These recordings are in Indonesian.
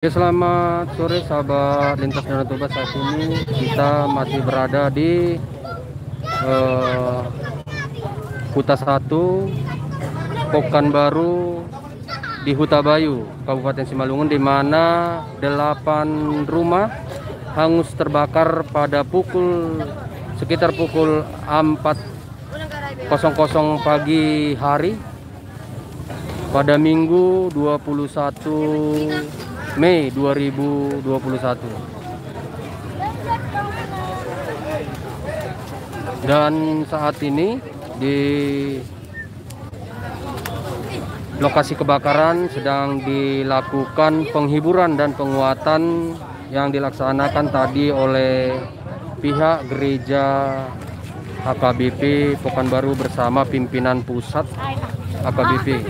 Oke, selamat sore sahabat lintas Danau Toba. Saat ini kita masih berada di Huta 1 Pekanbaru di Huta Bayu, Kabupaten Simalungun, di mana 8 rumah hangus terbakar pada sekitar pukul 4.00 pagi hari pada Minggu 21 Mei 2021. Dan saat ini di lokasi kebakaran sedang dilakukan penghiburan dan penguatan yang dilaksanakan tadi oleh pihak gereja HKBP Pekanbaru bersama pimpinan pusat HKBP.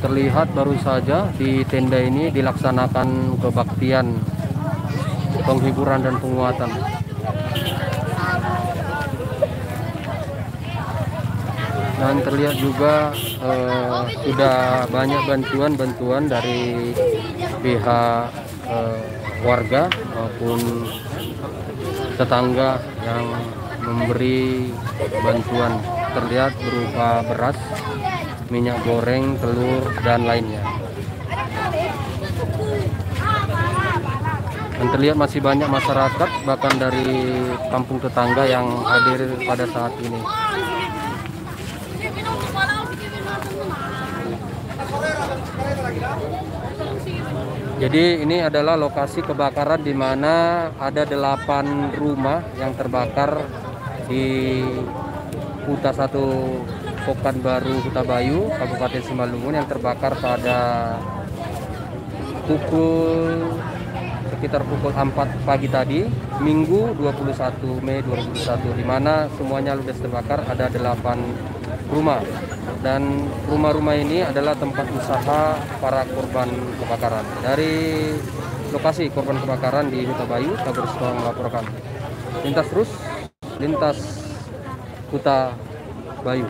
Terlihat baru saja di tenda ini dilaksanakan kebaktian penghiburan dan penguatan. Dan terlihat juga sudah banyak bantuan dari pihak warga maupun tetangga yang memberi bantuan. Terlihat berupa beras, minyak goreng, telur, dan lainnya. Dan terlihat masih banyak masyarakat bahkan dari kampung tetangga yang hadir pada saat ini. Jadi ini adalah lokasi kebakaran di mana ada 8 rumah yang terbakar di Huta 1 Pekanbaru Huta Bayu, Kabupaten Simalungun, yang terbakar pada sekitar pukul 4 pagi tadi, Minggu 21 Mei 2021, di mana semuanya ludes terbakar. Ada 8 rumah, dan rumah-rumah ini adalah tempat usaha para korban kebakaran. Dari lokasi korban kebakaran di Huta Bayu, Kabar Eskimo melaporkan. Lintas Huta Bayu.